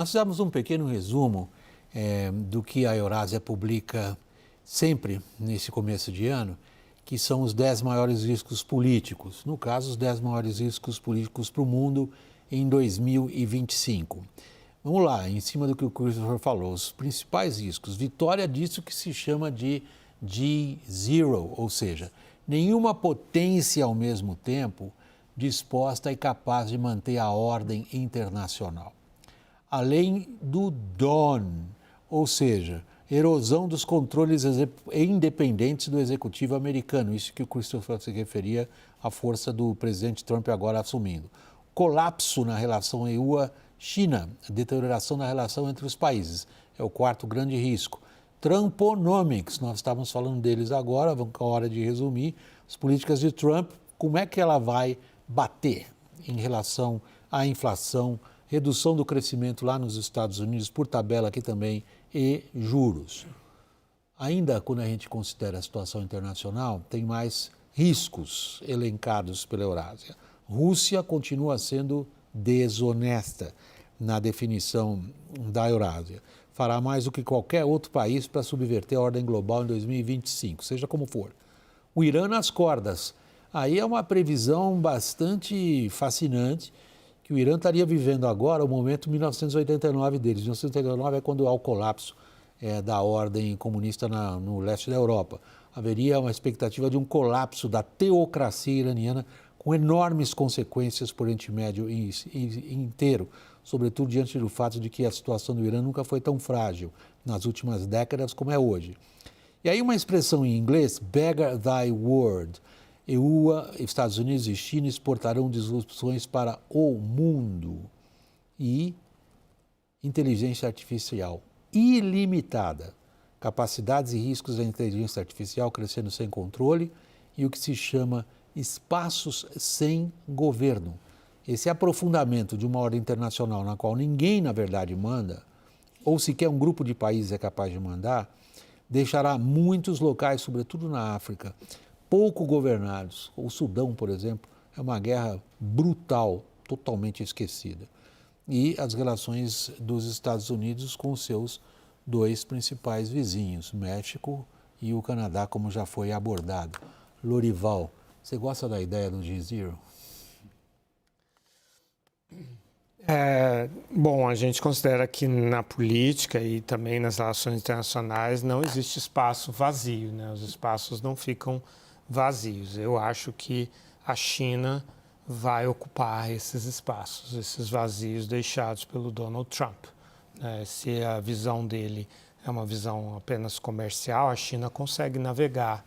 Nós fizemos um pequeno resumo do que a Eurásia publica sempre nesse começo de ano, que são os 10 maiores riscos políticos. No caso, os 10 maiores riscos políticos para o mundo em 2025. Vamos lá, em cima do que o Christopher falou, os principais riscos. Vitória disso que se chama de G0, ou seja, nenhuma potência ao mesmo tempo disposta e capaz de manter a ordem internacional. Além do DON, ou seja, erosão dos controles independentes do executivo americano, isso que o Christopher se referia à força do presidente Trump agora assumindo. Colapso na relação EU-China, deterioração na relação entre os países, é o quarto grande risco. Trumponomics, nós estávamos falando deles agora, vamos com a hora de resumir, as políticas de Trump, como é que ela vai bater em relação à inflação, redução do crescimento lá nos Estados Unidos, por tabela aqui também, e juros. Ainda quando a gente considera a situação internacional, tem mais riscos elencados pela Eurásia. Rússia continua sendo desonesta na definição da Eurásia. Fará mais do que qualquer outro país para subverter a ordem global em 2025, seja como for. O Irã nas cordas. Aí é uma previsão bastante fascinante, que o Irã estaria vivendo agora o momento 1989 deles. 1989 é quando há o colapso da ordem comunista no leste da Europa. Haveria uma expectativa de um colapso da teocracia iraniana com enormes consequências por Oriente Médio inteiro, sobretudo diante do fato de que a situação do Irã nunca foi tão frágil nas últimas décadas como é hoje. E aí uma expressão em inglês, beggar thy word. EU, Estados Unidos e China exportarão disrupções para o mundo e inteligência artificial ilimitada. Capacidades e riscos da inteligência artificial crescendo sem controle e o que se chama espaços sem governo. Esse aprofundamento de uma ordem internacional na qual ninguém, na verdade, manda, ou sequer um grupo de países é capaz de mandar, deixará muitos locais, sobretudo na África, pouco governados. O Sudão, por exemplo, é uma guerra brutal, totalmente esquecida. E as relações dos Estados Unidos com seus dois principais vizinhos, México e o Canadá, como já foi abordado. Lorival, você gosta da ideia do G0? Bom, a gente considera que na política e também nas relações internacionais não existe espaço vazio, né? Os espaços não ficam vazios. Eu acho que a China vai ocupar esses espaços, esses vazios deixados pelo Donald Trump. Se a visão dele é uma visão apenas comercial, a China consegue navegar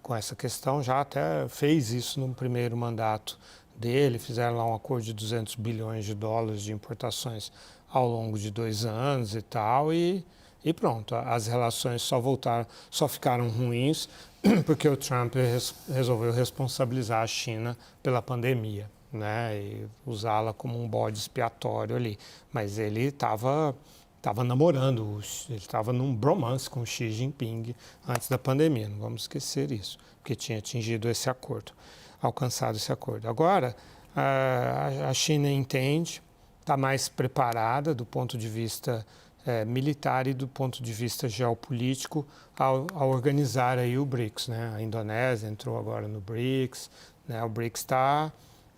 com essa questão, já até fez isso no primeiro mandato dele, fizeram lá um acordo de 200 bilhões de dólares de importações ao longo de 2 anos e tal, e pronto, as relações só ficaram ruins porque o Trump resolveu responsabilizar a China pela pandemia, né, e usá-la como um bode expiatório ali. Mas ele estava namorando, ele estava num bromance com o Xi Jinping antes da pandemia, não vamos esquecer isso, porque tinha alcançado esse acordo. Agora, a China entende, está mais preparada do ponto de vista militar e do ponto de vista geopolítico ao organizar aí o BRICS, né? A Indonésia entrou agora no BRICS, né? O BRICS está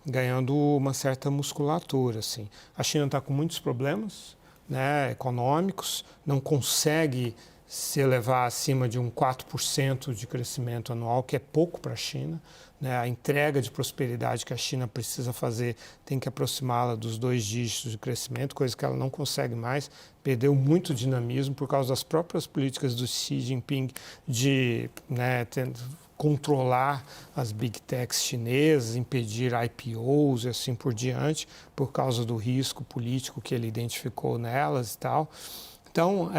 ganhando uma certa musculatura, assim. A China está com muitos problemas, né, econômicos, não consegue se elevar acima de um 4% de crescimento anual, que é pouco para a China, né? A entrega de prosperidade que a China precisa fazer tem que aproximá-la dos 2 dígitos de crescimento, coisa que ela não consegue mais, perdeu muito dinamismo por causa das próprias políticas do Xi Jinping de, né, controlar as big techs chinesas, impedir IPOs e assim por diante, por causa do risco político que ele identificou nelas e tal. Então,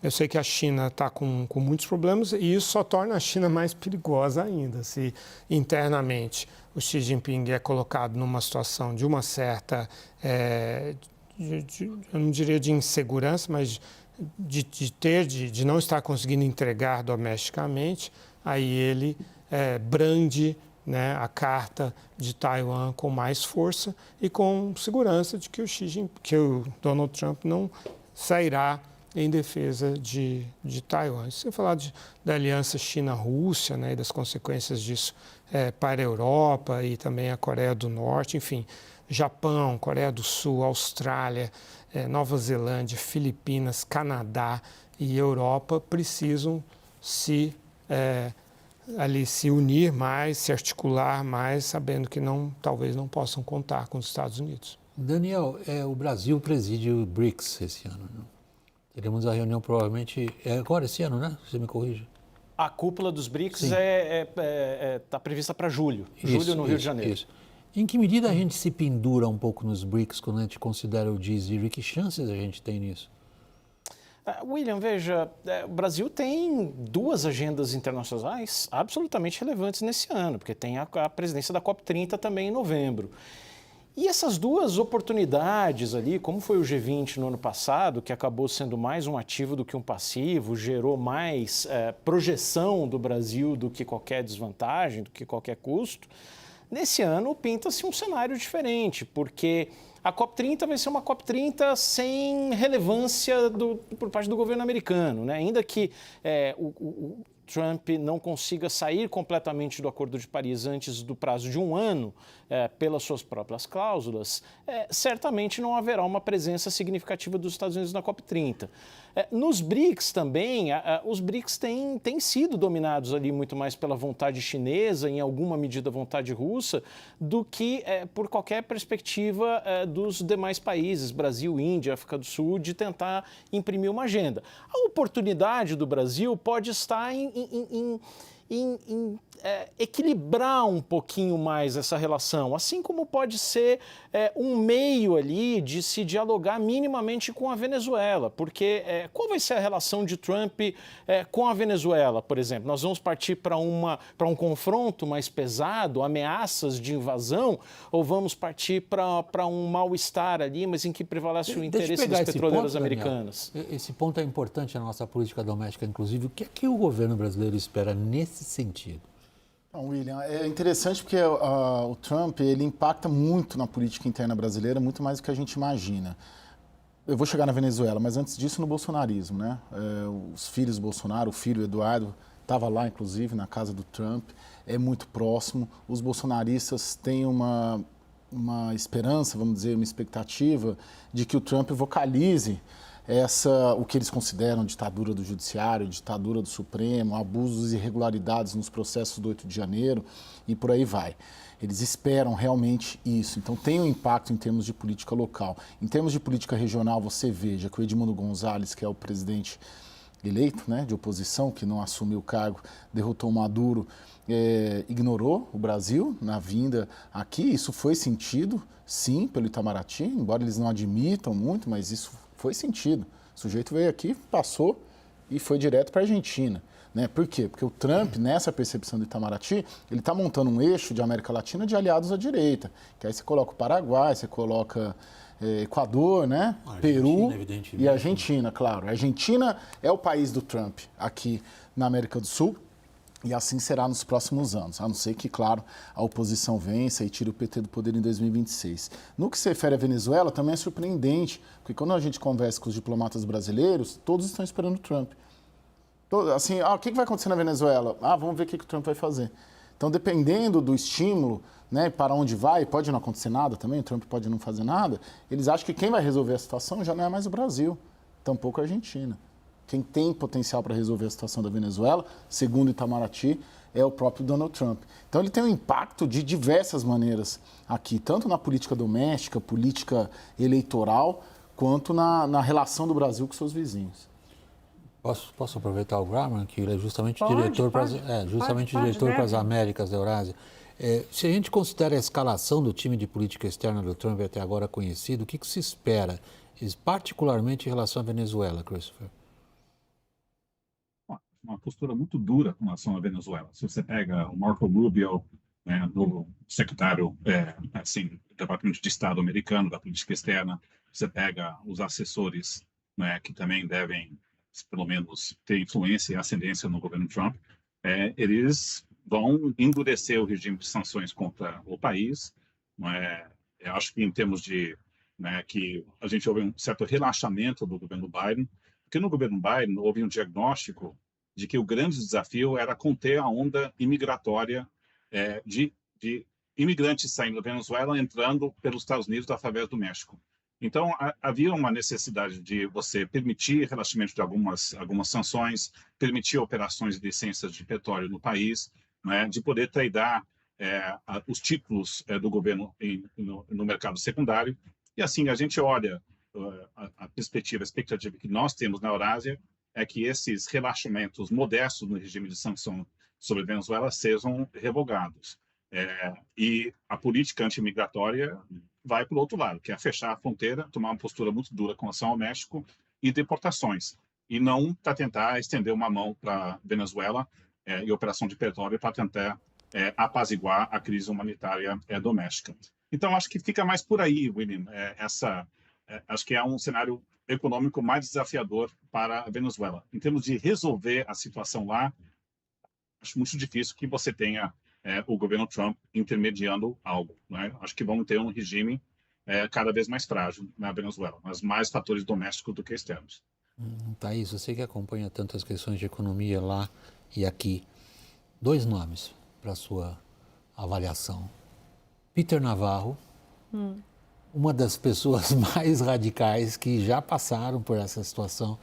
eu sei que a China está com muitos problemas e isso só torna a China mais perigosa ainda. Se internamente o Xi Jinping é colocado numa situação de uma certa, eu não diria de insegurança, mas de não estar conseguindo entregar domesticamente, aí ele brande né, a carta de Taiwan com mais força e com segurança de que que o Donald Trump não sairá em defesa de Taiwan. Sem falar da aliança China-Rússia, né, e das consequências disso para a Europa e também a Coreia do Norte, enfim, Japão, Coreia do Sul, Austrália, Nova Zelândia, Filipinas, Canadá e Europa precisam se unir mais, se articular mais, sabendo que talvez não possam contar com os Estados Unidos. Daniel, o Brasil preside o BRICS esse ano, né? Teremos a reunião provavelmente agora esse ano, né? Você me corrige. A cúpula dos BRICS está prevista para julho. Julho no Rio de Janeiro. Isso. Em que medida a gente se pendura um pouco nos BRICS quando a gente considera o GSIRI? Que chances a gente tem nisso? William, veja, o Brasil tem duas agendas internacionais absolutamente relevantes nesse ano, porque tem a presidência da COP30 também em novembro. E essas duas oportunidades ali, como foi o G20 no ano passado, que acabou sendo mais um ativo do que um passivo, gerou mais projeção do Brasil do que qualquer desvantagem, do que qualquer custo, nesse ano pinta-se um cenário diferente, porque a COP30 vai ser uma COP30 sem relevância por parte do governo americano, né? Ainda que o Trump não consiga sair completamente do Acordo de Paris antes do prazo de um ano, pelas suas próprias cláusulas, certamente não haverá uma presença significativa dos Estados Unidos na COP30. Nos BRICS também, os BRICS têm sido dominados ali muito mais pela vontade chinesa, em alguma medida vontade russa, do que por qualquer perspectiva dos demais países, Brasil, Índia, África do Sul, de tentar imprimir uma agenda. A oportunidade do Brasil pode estar em equilibrar um pouquinho mais essa relação, assim como pode ser um meio ali de se dialogar minimamente com a Venezuela, porque qual vai ser a relação de Trump com a Venezuela, por exemplo? Nós vamos partir para um confronto mais pesado, ameaças de invasão, ou vamos partir para um mal-estar ali, mas em que prevalece o interesse das petroleiras americanas? Daniel, esse ponto é importante na nossa política doméstica, inclusive. O que é que o governo brasileiro espera nesse sentido? Então, William, é interessante porque o Trump ele impacta muito na política interna brasileira, muito mais do que a gente imagina. Eu vou chegar na Venezuela, mas antes disso no bolsonarismo, né? Os filhos do Bolsonaro, o filho Eduardo estava lá, inclusive, na casa do Trump, é muito próximo. Os bolsonaristas têm uma esperança, vamos dizer, uma expectativa de que o Trump vocalize o que eles consideram ditadura do judiciário, ditadura do Supremo, abusos e irregularidades nos processos do 8 de janeiro e por aí vai. Eles esperam realmente isso. Então tem um impacto em termos de política local. Em termos de política regional, você veja que o Edmundo Gonzalez, que é o presidente eleito, né, de oposição, que não assumiu o cargo, derrotou o Maduro, ignorou o Brasil na vinda aqui. Isso foi sentido, sim, pelo Itamaraty, embora eles não admitam muito, mas isso foi sentido. O sujeito veio aqui, passou e foi direto para a Argentina. Né? Por quê? Porque o Trump, nessa percepção do Itamaraty, ele está montando um eixo de América Latina de aliados à direita. Que aí você coloca o Paraguai, você coloca Equador, né? Peru e Argentina, claro. A Argentina é o país do Trump aqui na América do Sul. E assim será nos próximos anos, a não ser que, claro, a oposição vença e tire o PT do poder em 2026. No que se refere à Venezuela, também é surpreendente, porque quando a gente conversa com os diplomatas brasileiros, todos estão esperando o Trump. Assim, o que vai acontecer na Venezuela? Vamos ver o que o Trump vai fazer. Então, dependendo do estímulo, né, para onde vai, pode não acontecer nada também, o Trump pode não fazer nada, eles acham que quem vai resolver a situação já não é mais o Brasil, tampouco a Argentina. Quem tem potencial para resolver a situação da Venezuela, segundo Itamaraty, é o próprio Donald Trump. Então ele tem um impacto de diversas maneiras aqui, tanto na política doméstica, política eleitoral, quanto na relação do Brasil com seus vizinhos. Posso aproveitar o Graham, que ele é justamente diretor para as Américas da Eurásia. Se a gente considera a escalação do time de política externa do Trump até agora conhecido, o que se espera, particularmente em relação à Venezuela, Christopher? Uma postura muito dura com relação à Venezuela. Se você pega o Marco Rubio, né, do secretário do Departamento de Estado americano da política externa, você pega os assessores, né, que também devem, pelo menos, ter influência e ascendência no governo Trump, eles vão endurecer o regime de sanções contra o país. Eu acho que em termos de que a gente houve um certo relaxamento do governo Biden, porque no governo Biden houve um diagnóstico de que o grande desafio era conter a onda imigratória de imigrantes saindo da Venezuela, entrando pelos Estados Unidos através do México. Então, havia uma necessidade de você permitir relaxamento de algumas sanções, permitir operações de licenças de petróleo no país, de poder tradear os títulos do governo no mercado secundário. E assim, a gente olha a expectativa que nós temos na Eurásia é que esses relaxamentos modestos no regime de sanção sobre a Venezuela sejam revogados. E a política anti-imigratória vai para o outro lado, que é fechar a fronteira, tomar uma postura muito dura com relação ao México e deportações. E não para tentar estender uma mão para a Venezuela e operação de petróleo para tentar apaziguar a crise humanitária doméstica. Então, acho que fica mais por aí, William. Acho que é um cenário econômico mais desafiador para a Venezuela. Em termos de resolver a situação lá, acho muito difícil que você tenha o governo Trump intermediando algo. Acho que vamos ter um regime cada vez mais frágil na Venezuela, mas mais fatores domésticos do que externos. Thaís, você que acompanha tantas questões de economia lá e aqui, 2 nomes para a sua avaliação. Peter Navarro, uma das pessoas mais radicais que já passaram por essa situação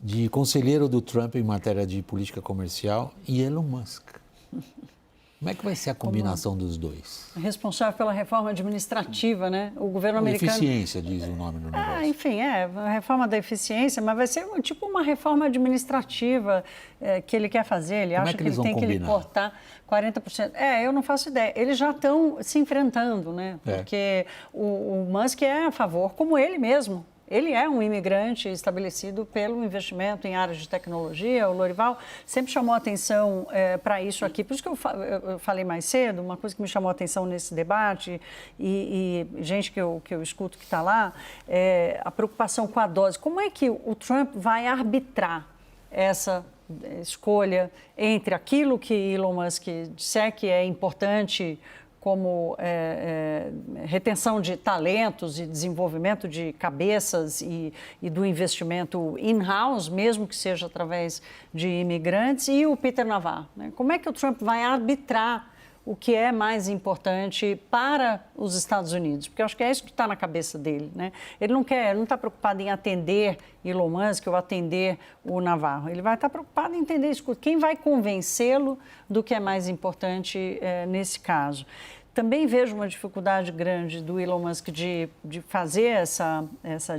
de conselheiro do Trump em matéria de política comercial, e Elon Musk. Como é que vai ser a combinação dos dois? Responsável pela reforma administrativa, né? O governo americano... Eficiência, diz o nome do negócio. Enfim, a reforma da eficiência, mas vai ser tipo uma reforma administrativa que ele quer fazer. Ele acha que ele tem que cortar 40%. Eu não faço ideia. Eles já estão se enfrentando, né? Porque o Musk é a favor, como ele mesmo. Ele é um imigrante estabelecido pelo investimento em áreas de tecnologia. O Lorival sempre chamou atenção para isso aqui. Por isso que eu falei mais cedo, uma coisa que me chamou a atenção nesse debate, e gente que eu escuto que está lá, é a preocupação com a dose. Como é que o Trump vai arbitrar essa escolha entre aquilo que Elon Musk disser que é importante, como retenção de talentos e desenvolvimento de cabeças e do investimento in-house, mesmo que seja através de imigrantes, e o Peter Navarro, né? Como é que o Trump vai arbitrar o que é mais importante para os Estados Unidos? Porque eu acho que é isso que está na cabeça dele, né? Ele não está preocupado em atender Elon Musk ou atender o Navarro. Ele vai estar preocupado em entender quem vai convencê-lo do que é mais importante nesse caso. Também vejo uma dificuldade grande do Elon Musk de fazer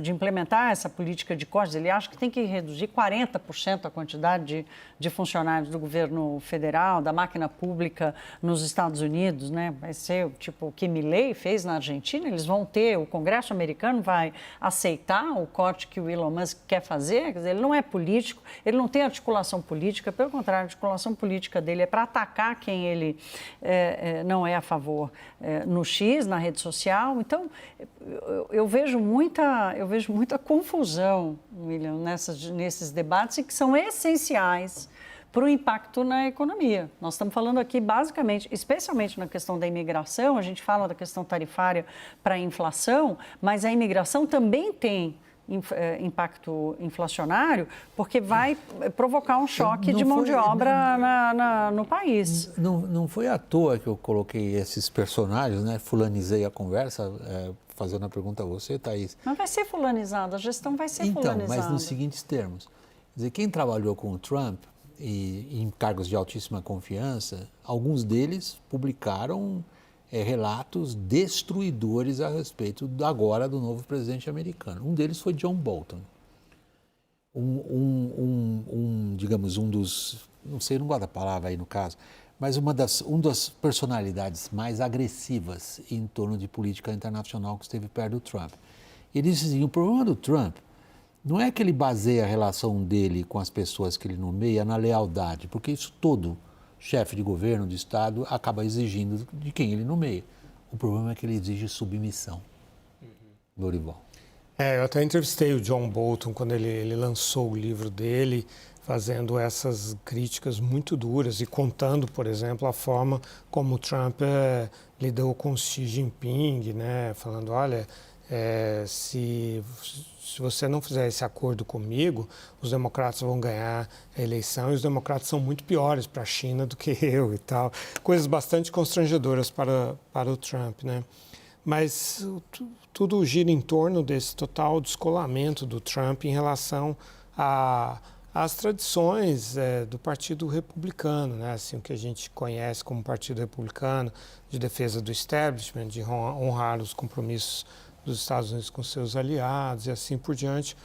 de implementar essa política de cortes. Ele acha que tem que reduzir 40% a quantidade de funcionários do governo federal, da máquina pública nos Estados Unidos, né? Vai ser tipo o que Milei fez na Argentina. Eles vão ter, o Congresso americano vai aceitar o corte que o Elon Musk quer fazer. Quer dizer, ele não é político, ele não tem articulação política, pelo contrário, a articulação política dele é para atacar quem ele não é a favor. No X, na rede social. Então, eu vejo muita confusão, William, nesses debates, que são essenciais para o impacto na economia. Nós estamos falando aqui, basicamente, especialmente na questão da imigração, a gente fala da questão tarifária para a inflação, mas a imigração também tem impacto inflacionário, porque vai provocar um choque de mão de obra no país. Não foi à toa que eu coloquei esses personagens, né? Fulanizei a conversa, fazendo a pergunta a você, Thaís. Mas vai ser fulanizada, a gestão vai ser fulanizada. Então, mas nos seguintes termos. Quer dizer, quem trabalhou com o Trump e em cargos de altíssima confiança, alguns deles publicaram relatos destruidores a respeito agora do novo presidente americano. Um deles foi John Bolton, digamos, um dos, não sei, não gosto da palavra aí no caso, mas uma das personalidades mais agressivas em torno de política internacional que esteve perto do Trump. Ele disse assim, o problema do Trump não é que ele baseia a relação dele com as pessoas que ele nomeia na lealdade, porque isso todo chefe de governo, de Estado, acaba exigindo de quem ele nomeia. O problema é que ele exige submissão. Lorival. Eu até entrevistei o John Bolton quando ele lançou o livro dele. fazendo essas críticas muito duras e contando, por exemplo, a forma como o Trump lidou com Xi Jinping, né? Falando, olha, se você não fizer esse acordo comigo, os democratas vão ganhar a eleição e os democratas são muito piores para a China do que eu e tal. Coisas bastante constrangedoras para o Trump, né? Mas tudo gira em torno desse total descolamento do Trump em relação às tradições do Partido Republicano, né? Assim, o que a gente conhece como Partido Republicano, de defesa do establishment, de honrar os compromissos dos Estados Unidos com seus aliados e assim por diante.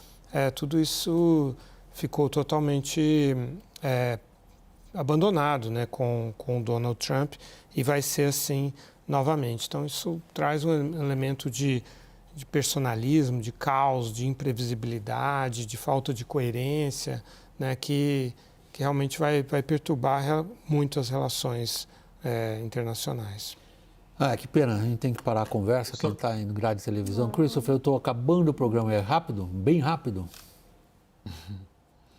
Tudo isso ficou totalmente abandonado, né, com o Donald Trump, e vai ser assim novamente. Então isso traz um elemento de personalismo, de caos, de imprevisibilidade, de falta de coerência, né, que realmente vai perturbar muito as relações internacionais. Que pena, a gente tem que parar a conversa, quem está em grade de televisão. Christopher, eu estou acabando o programa, é rápido? Bem rápido?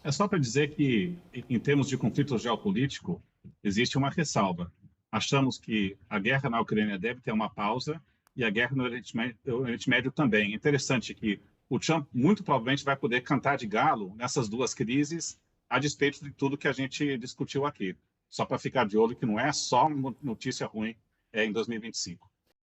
É só para dizer que, em termos de conflito geopolítico, existe uma ressalva. Achamos que a guerra na Ucrânia deve ter uma pausa e a guerra no Oriente Médio também. É interessante que o Trump muito provavelmente vai poder cantar de galo nessas duas crises, a despeito de tudo que a gente discutiu aqui. Só para ficar de olho que não é só notícia ruim em 2025.